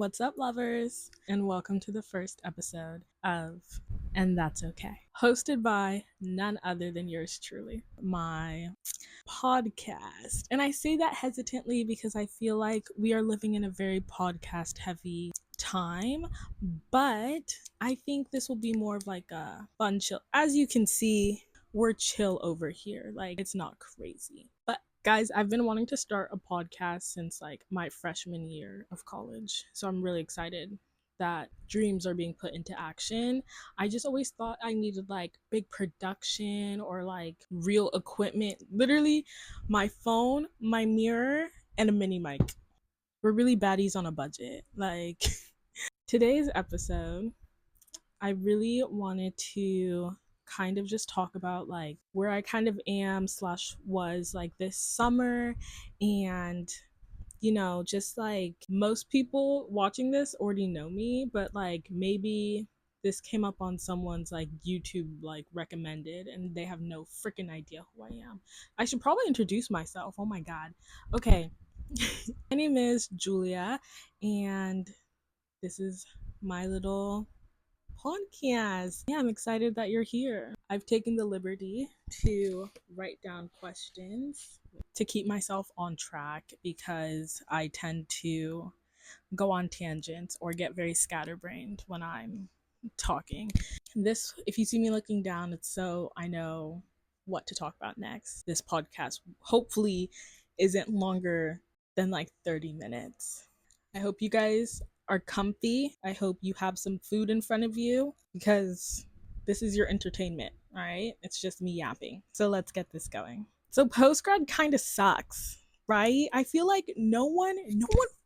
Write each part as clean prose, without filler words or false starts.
What's up, lovers? And welcome to the first episode of And That's Okay, hosted by none other than yours truly, my podcast. And I say that hesitantly because I feel like we are living in a very podcast heavy time, but I think this will be more of like a fun chill. As you can see, we're chill over here. Like, it's not crazy. But guys, I've been wanting to start a podcast since like my freshman year of college. So I'm really excited that dreams are being put into action. I just always thought I needed like big production or like real equipment. Literally, my phone, my mirror, and a mini mic. We're really baddies on a budget. Like, today's episode, I really wanted to kind of just talk about like where I kind of am slash was like this summer, and just like most people watching this already know me, but like maybe this came up on someone's like YouTube like recommended and they have no freaking idea who I am. I should probably introduce myself. Oh my god. Okay. My name is Julia, and this is my little podcast. Yeah, I'm excited that you're here. I've taken the liberty to write down questions to keep myself on track because I tend to go on tangents or get very scatterbrained when I'm talking. This, if you see me looking down, it's so I know what to talk about next. This podcast hopefully isn't longer than like 30 minutes. I hope you guys are comfy. I hope you have some food in front of you because this is your entertainment, all right? It's just me yapping. So let's get this going. So postgrad kind of sucks, right? I feel like no one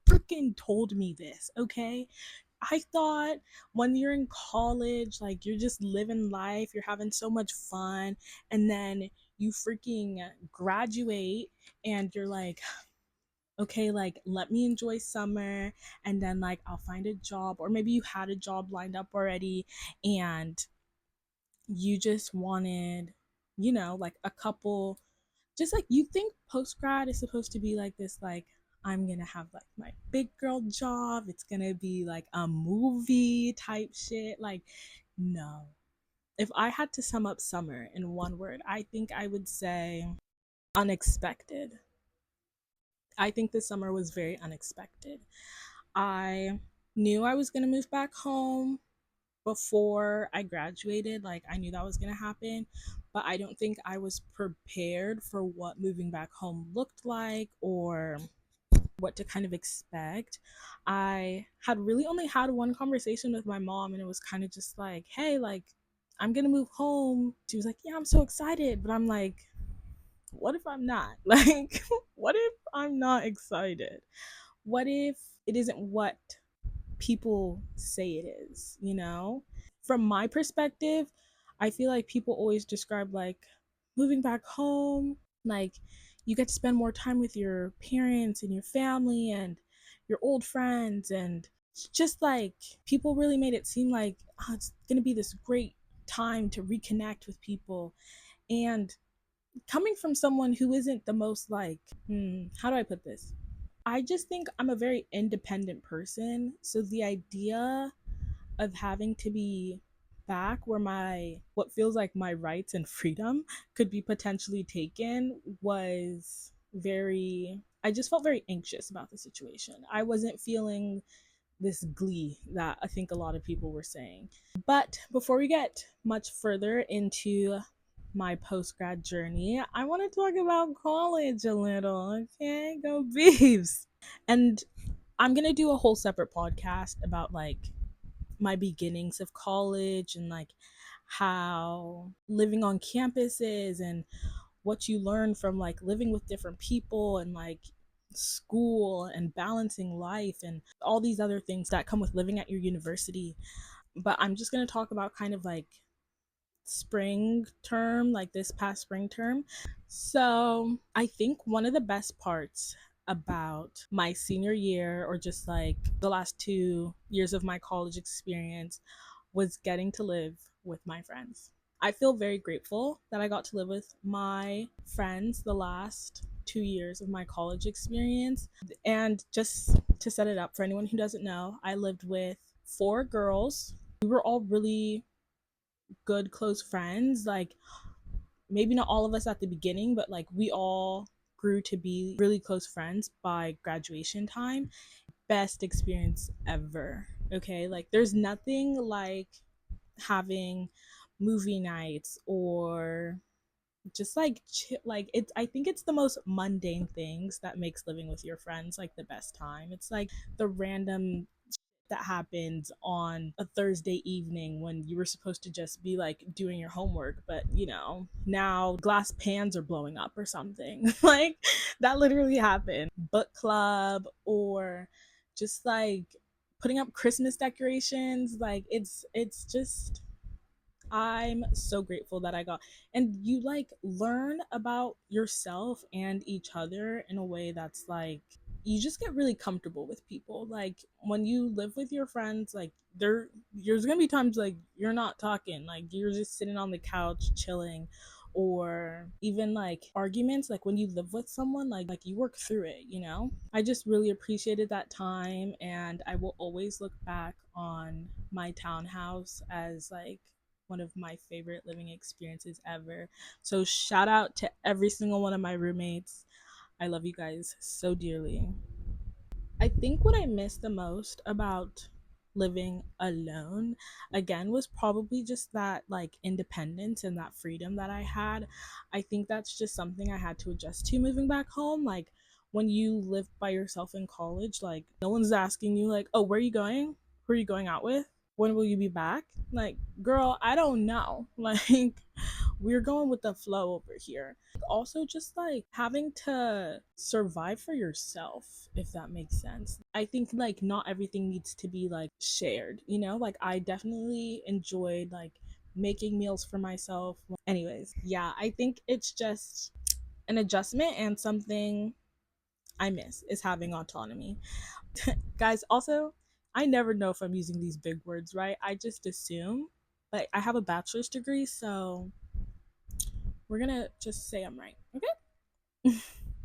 freaking told me this, okay? I thought when you're in college, like you're just living life, you're having so much fun, and then you freaking graduate and you're like, okay, like let me enjoy summer and then like I'll find a job, or maybe you had a job lined up already and you just wanted, like a couple, just like you think post grad is supposed to be like this, like I'm gonna have like my big girl job, it's gonna be like a movie type shit. Like, no. If I had to sum up summer in one word, I think I would say unexpected. I think this summer was very unexpected. I knew I was going to move back home before I graduated. Like, I knew that was going to happen, but I don't think I was prepared for what moving back home looked like or what to kind of expect. I had really only had one conversation with my mom, and it was kind of just like, hey, like, I'm going to move home. She was like, yeah, I'm so excited. But I'm like, what if I'm not? Like, what if I'm not excited? What if it isn't what people say it is, From my perspective, I feel like people always describe like moving back home, like you get to spend more time with your parents and your family and your old friends, and it's just like people really made it seem like, oh, it's going to be this great time to reconnect with people. And coming from someone who isn't the most like, how do I put this? I just think I'm a very independent person. So the idea of having to be back where my what feels like my rights and freedom could be potentially taken was very, I just felt very anxious about the situation. I wasn't feeling this glee that I think a lot of people were saying. But before we get much further into my post grad journey, I want to talk about college a little. Okay, go Beeves. And I'm gonna do a whole separate podcast about like my beginnings of college and like how living on campus is and what you learn from like living with different people and like school and balancing life and all these other things that come with living at your university. But I'm just going to talk about kind of like spring term, like this past spring term. So I think one of the best parts about my senior year, or just like the last 2 years of my college experience, was getting to live with my friends. I feel very grateful that I got to live with my friends the last 2 years of my college experience. And just to set it up for anyone who doesn't know, I lived with 4 girls. We were all really good, close friends. Like, maybe not all of us at the beginning, but like we all grew to be really close friends by graduation time. Best experience ever. Okay, like there's nothing like having movie nights or just like like it's, I think it's the most mundane things that makes living with your friends like the best time. It's like the random that happens on a Thursday evening when you were supposed to just be like doing your homework, but you know, now glass pans are blowing up or something. Like that literally happened. Book club or just like putting up Christmas decorations. Like it's just, I'm so grateful that I got, and you like learn about yourself and each other in a way that's like, you just get really comfortable with people. Like when you live with your friends, like there's gonna be times like you're not talking, like you're just sitting on the couch chilling, or even like arguments, like when you live with someone, like you work through it, you know. I just really appreciated that time, and I will always look back on my townhouse as like one of my favorite living experiences ever. So shout out to every single one of my roommates. I love you guys so dearly. I think what I miss the most about living alone again was probably just that like independence and that freedom that I had. I think that's just something I had to adjust to moving back home. Like when you live by yourself in college, like no one's asking you like, "Oh, where are you going? Who are you going out with? When will you be back?" Like, girl, I don't know. Like we're going with the flow over here. Also just like having to survive for yourself, if that makes sense. I think like not everything needs to be like shared, you know. Like I definitely enjoyed like making meals for myself. Anyways, yeah, I think it's just an adjustment, and something I miss is having autonomy. Guys, also, I never know if I'm using these big words right. I just assume. Like I have a bachelor's degree, so we're gonna just say I'm right, okay?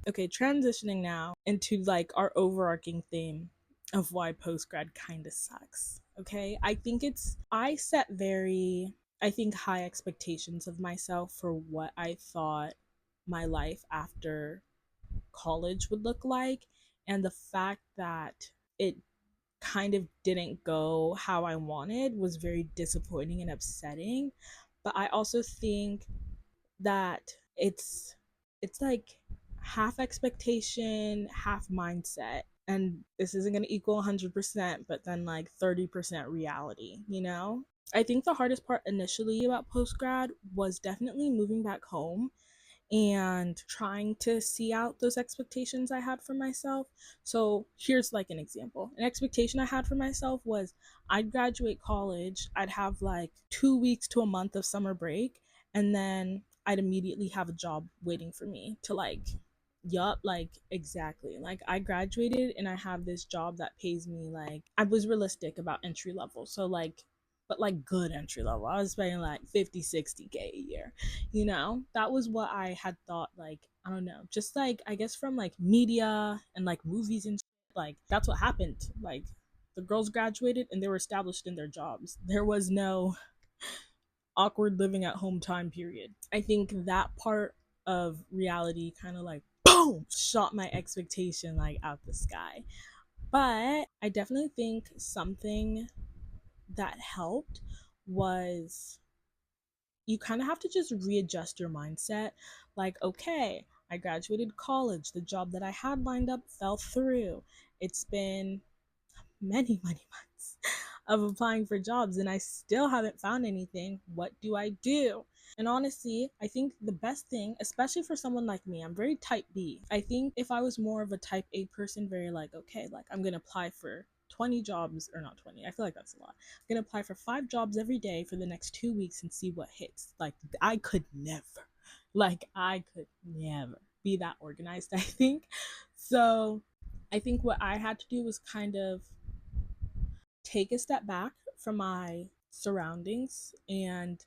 Okay, transitioning now into like our overarching theme of why postgrad kind of sucks. Okay, I set very, I think, high expectations of myself for what I thought my life after college would look like, and the fact that it kind of didn't go how I wanted was very disappointing and upsetting. But I also think that it's like half expectation, half mindset. And this isn't going to equal 100%, but then like 30% reality, you know? I think the hardest part initially about postgrad was definitely moving back home and trying to see out those expectations I had for myself. So here's like an example. An expectation I had for myself was I'd graduate college, I'd have like 2 weeks to a month of summer break, and then I'd immediately have a job waiting for me to like, yup, like exactly. Like I graduated and I have this job that pays me like, I was realistic about entry level. So like, but like good entry level. I was paying like 50, 60K a year. You know, that was what I had thought. Like, I don't know, just like I guess from like media and like movies and shit, like that's what happened. Like the girls graduated and they were established in their jobs. There was no awkward living at home time period. I think that part of reality kind of like boom shot my expectation like out the sky. But I definitely think something that helped was you kind of have to just readjust your mindset. Like, okay, I graduated college, the job that I had lined up fell through. It's been many, many months of applying for jobs and I still haven't found anything. What do I do? And honestly, I think the best thing, especially for someone like me, I'm very type B. I think if I was more of a type A person, very like, okay, like I'm gonna apply for 20 jobs, or not 20, I feel like that's a lot. I'm gonna apply for 5 jobs every day for the next 2 weeks and see what hits. Like I could never, I could never be that organized, I think. So I think what I had to do was kind of take a step back from my surroundings and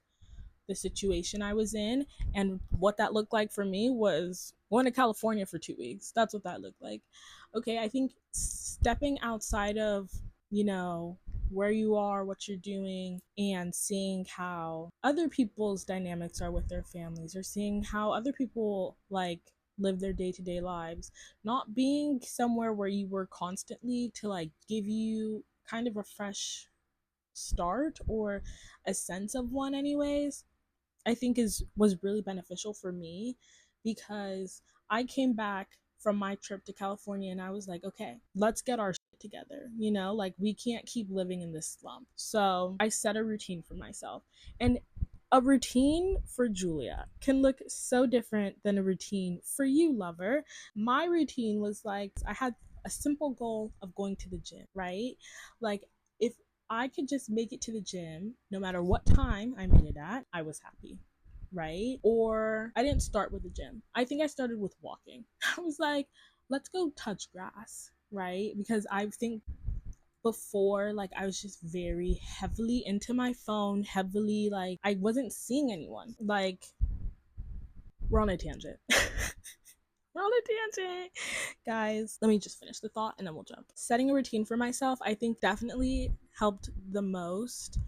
the situation I was in. And what that looked like for me was going to California for 2 weeks. That's what that looked like. Okay, I think stepping outside of, you know, where you are, what you're doing, and seeing how other people's dynamics are with their families, or seeing how other people like live their day-to-day lives, not being somewhere where you were constantly to like give you kind of a fresh start or a sense of one anyways, I think is was really beneficial for me, because I came back from my trip to California and I was like, okay, let's get our shit together. You know, like we can't keep living in this slump. So I set a routine for myself. And a routine for Julia can look so different than a routine for you, lover. My routine was like, I had a simple goal of going to the gym, right? Like, if I could just make it to the gym, no matter what time I made it at, I was happy, right? Or I didn't start with the gym. I think I started with walking. I was like, let's go touch grass, right? Because I think before, like, I was just very heavily into my phone, heavily, like, I wasn't seeing anyone. Like, we're on a tangent. We're on a tangent. Guys, let me just finish the thought and then we'll jump. Setting a routine for myself, I think definitely helped the most.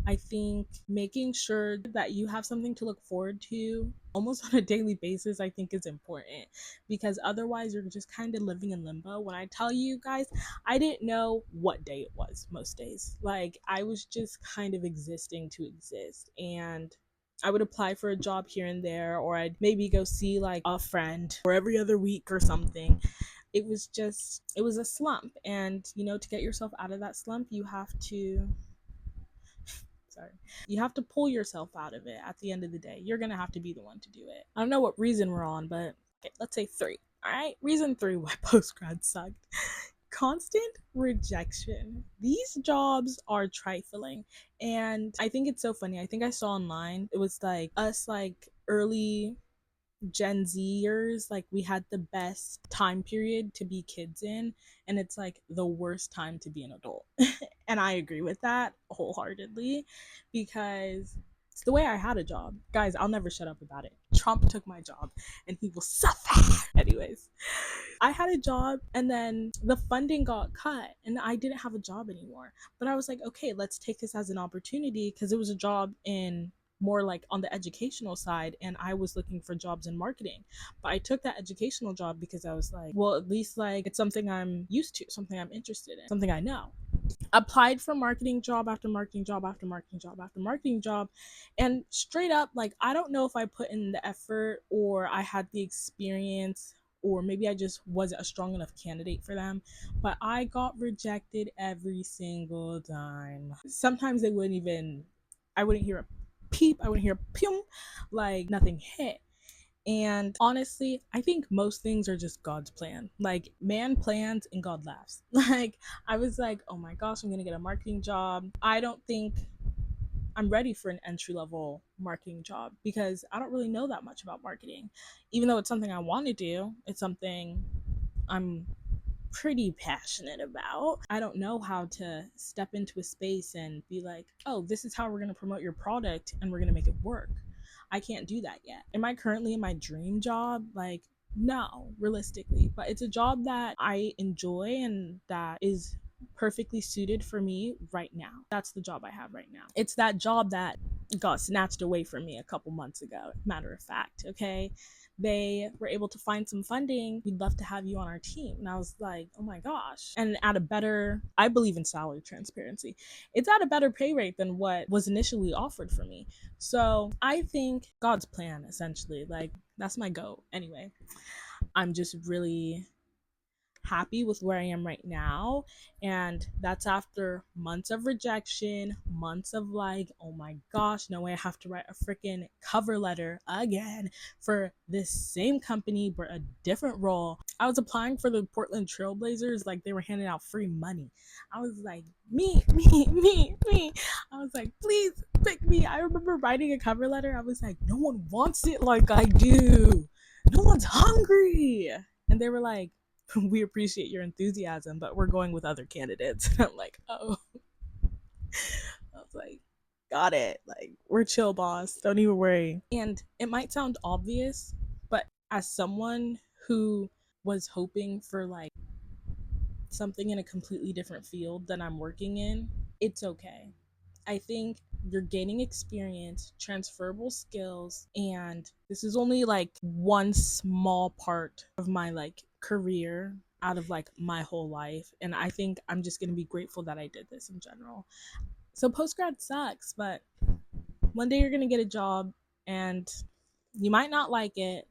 I think making sure that you have something to look forward to almost on a daily basis, I think is important, because otherwise you're just kind of living in limbo. When I tell you guys, I didn't know what day it was most days. Like, I was just kind of existing to exist. And I would apply for a job here and there, or I'd maybe go see like a friend or every other week or something. It was a slump. And, you know, to get yourself out of that slump, you have to pull yourself out of it. At the end of the day, you're gonna have to be the one to do it. I don't know what reason we're on, but okay, let's say 3. All right, reason 3 why postgrad sucked. Constant rejection. These jobs are trifling, and I think it's so funny. I think I saw online, it was like us, like early Gen Zers, like we had the best time period to be kids in, and it's like the worst time to be an adult. And I agree with that wholeheartedly, because it's the way I had a job. Guys, I'll never shut up about it. Trump took my job and he will suffer. Anyways, I had a job and then the funding got cut and I didn't have a job anymore. But I was like, okay, let's take this as an opportunity, because it was a job in more like on the educational side, and I was looking for jobs in marketing. But I took that educational job because I was like, well, at least like it's something I'm used to, something I'm interested in, something I know. Applied for marketing job after marketing job after marketing job after marketing job, and straight up, like, I don't know if I put in the effort or I had the experience, or maybe I just wasn't a strong enough candidate for them, but I got rejected every single time. Sometimes I wouldn't hear a peep, I wouldn't hear a pew, like nothing hit. And honestly, I think most things are just God's plan. Like, man plans and God laughs. Like, I was like, oh my gosh, I'm gonna get a marketing job. I don't think I'm ready for an entry level marketing job, because I don't really know that much about marketing. Even though it's something I want to do, it's something I'm pretty passionate about. I don't know how to step into a space and be like, oh, this is how we're going to promote your product and we're going to make it work. I can't do that yet. Am I currently in my dream job? Like, no, realistically, but it's a job that I enjoy and that is perfectly suited for me right now. That's the job I have right now. It's that job that got snatched away from me a couple months ago, matter of fact. Okay, they were able to find some funding. We'd love to have you on our team. And I was like, oh my gosh. And at a better, I believe in salary transparency, it's at a better pay rate than what was initially offered for me. So I think God's plan, essentially, like, that's my go. Anyway, I'm just really happy with where I am right now. And that's after months of rejection, months of like, oh my gosh, no way, I have to write a freaking cover letter again for this same company but a different role. I was applying for the Portland Trailblazers, like they were handing out free money. I was like, me. I was like, please pick me. I remember writing a cover letter. I was like, no one wants it like I do. No one's hungry. And they were like, we appreciate your enthusiasm, but we're going with other candidates. And I'm like, oh. I was like, got it. Like, We're chill, boss. Don't even worry. And it might sound obvious, but as someone who was hoping for like something in a completely different field than I'm working in, it's okay. I think you're gaining experience, transferable skills, and this is only like one small part of my like career out of like my whole life. And I think I'm just going to be grateful that I did this in general. So post grad sucks, but one day you're going to get a job and you might not like it,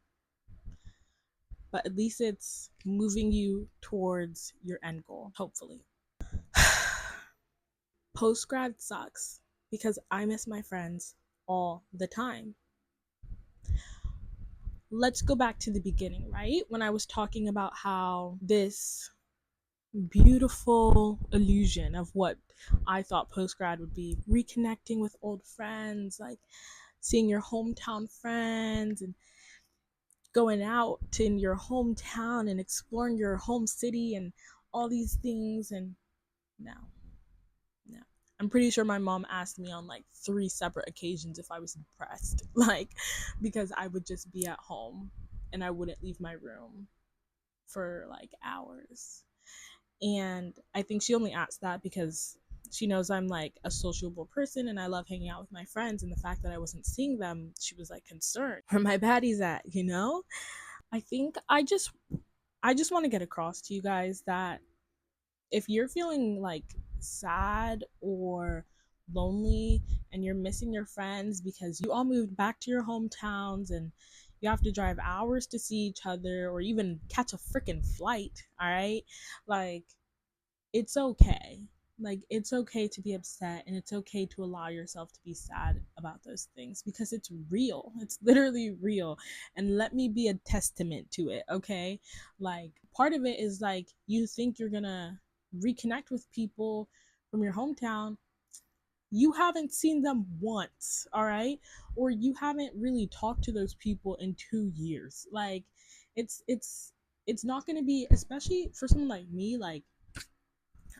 but at least it's moving you towards your end goal, hopefully. Post grad sucks because I miss my friends all the time. Let's go back to the beginning, right? When I was talking about how this beautiful illusion of what I thought post grad would be, reconnecting with old friends, like seeing your hometown friends and going out in your hometown and exploring your home city and all these things. And no, no. I'm pretty sure my mom asked me on like 3 separate occasions if I was depressed, like, because I would just be at home and I wouldn't leave my room for like hours. And I think she only asked that because she knows I'm like a sociable person and I love hanging out with my friends. And the fact that I wasn't seeing them, she was like concerned. Where my baddies at, you know? I think I just want to get across to you guys that if you're feeling like sad or lonely and you're missing your friends because you all moved back to your hometowns and you have to drive hours to see each other or even catch a freaking flight, all right? Like, it's okay. Like, it's okay to be upset and it's okay to allow yourself to be sad about those things because it's real. It's literally real. And let me be a testament to it, okay? Like, part of it is like you think you're gonna reconnect with people from your hometown. You haven't seen them once, all right? Or you haven't really talked to those people in 2 years. Like, it's not gonna be, especially for someone like me, like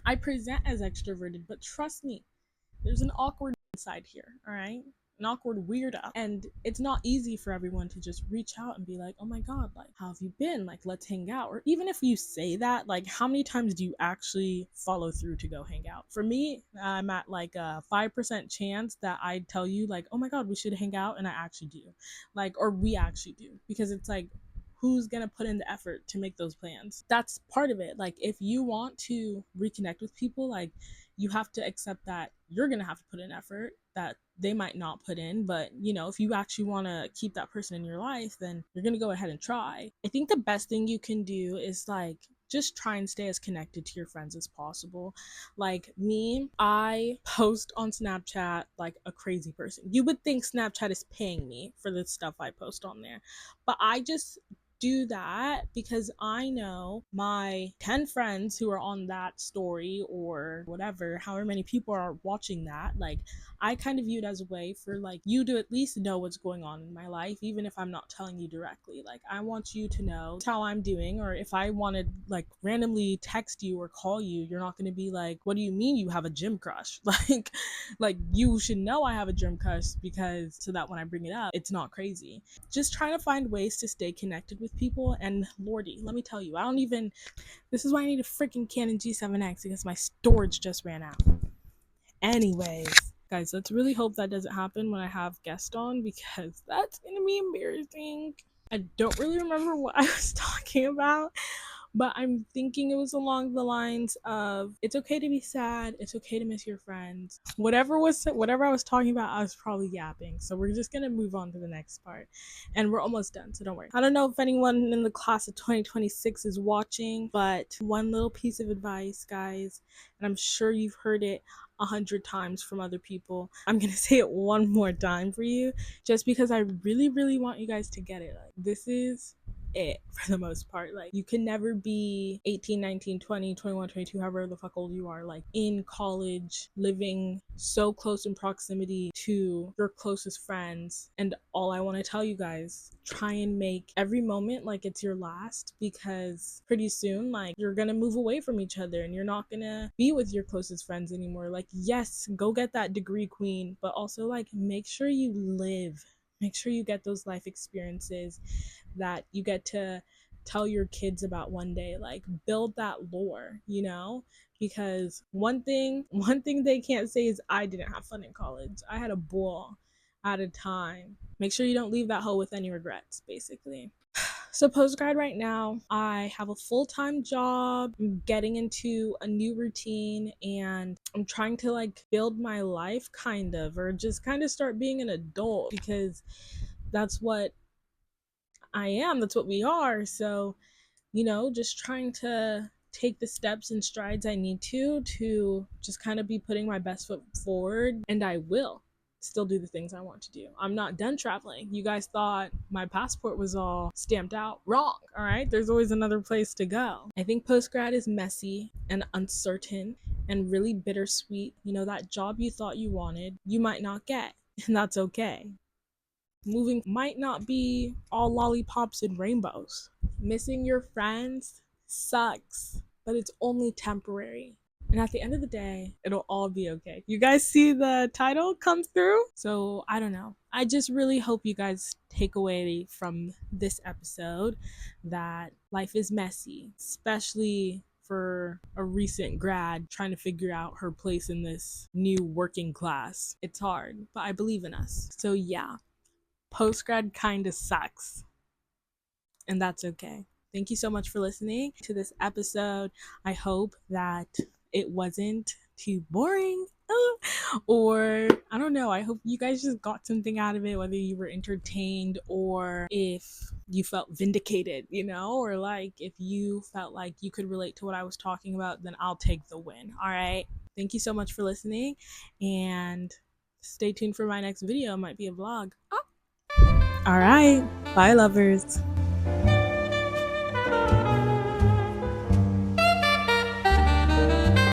I present as extroverted, but trust me, there's an awkward side here, all right? An awkward weirdo. And it's not easy for everyone to just reach out and be like, oh my God, like, how have you been? Like, let's hang out. Or even if you say that, like, how many times do you actually follow through to go hang out? For me, I'm at like a 5% chance that I tell you, like, oh my God, we should hang out. And I actually do. Like, or we actually do. Because it's like, who's gonna put in the effort to make those plans? That's part of it. Like, if you want to reconnect with people, like, you have to accept that you're gonna have to put in effort that they might not put in. But you know, if you actually want to keep that person in your life, then you're gonna go ahead and try. I think the best thing you can do is like just try and stay as connected to your friends as possible. Like me, I post on Snapchat like a crazy person. You would think Snapchat is paying me for the stuff I post on there, but I just do that because I know my 10 friends who are on that story or whatever, however many people are watching that, like I kind of view it as a way for like you to at least know what's going on in my life, even if I'm not telling you directly. Like I want you to know how I'm doing, or if I want to like randomly text you or call you, you're not going to be like, what do you mean you have a gym crush? Like you should know I have a gym crush, because so that when I bring it up, it's not crazy. Just trying to find ways to stay connected with people. And lordy, let me tell you, this is why I need a freaking Canon G7X, because my storage just ran out. Anyways, guys, let's really hope that doesn't happen when I have guests on, because that's gonna be embarrassing. I don't really remember what I was talking about, but I'm thinking it was along the lines of it's okay to be sad, it's okay to miss your friends. Whatever I was talking about, I was probably yapping. So we're just gonna move on to the next part, and we're almost done, so don't worry. I don't know if anyone in the class of 2026 is watching, but one little piece of advice, guys, and I'm sure you've heard it 100 times from other people. I'm gonna say it one more time for you, just because I really, really want you guys to get it. Like, this is it for the most part. Like, you can never be 18, 19, 20, 21, 22, however the fuck old you are, like in college, living so close in proximity to your closest friends. And all I want to tell you guys, try and make every moment like it's your last, because pretty soon, like, you're gonna move away from each other and you're not gonna be with your closest friends anymore. Like, yes, go get that degree, queen, but also, like, make sure you live. Make sure you get those life experiences that you get to tell your kids about one day. Like, build that lore, you know? Because one thing they can't say is I didn't have fun in college. I had a ball at a time. Make sure you don't leave that hole with any regrets, basically. So postgrad right now, I have a full-time job. I'm getting into a new routine and I'm trying to like build my life kind of, or just kind of start being an adult, because that's what I am. That's what we are. So, just trying to take the steps and strides I need to just kind of be putting my best foot forward, and I will still do the things I want to do. I'm not done traveling. You guys thought my passport was all stamped out. Wrong. All right, there's always another place to go. I think postgrad is messy and uncertain and really bittersweet. That job you thought you wanted, you might not get, and that's okay. Moving might not be all lollipops and rainbows. Missing your friends sucks, but it's only temporary. And at the end of the day, it'll all be okay. You guys see the title come through? So I don't know. I just really hope you guys take away from this episode that life is messy, especially for a recent grad trying to figure out her place in this new working class. It's hard, but I believe in us. So yeah, postgrad kind of sucks, and that's okay. Thank you so much for listening to this episode. I hope that it wasn't too boring, or I don't know. I hope you guys just got something out of it, whether you were entertained or if you felt vindicated, or like if you felt like you could relate to what I was talking about, then I'll take the win. All right. Thank you so much for listening, and stay tuned for my next video. It might be a vlog. All right. Bye, lovers.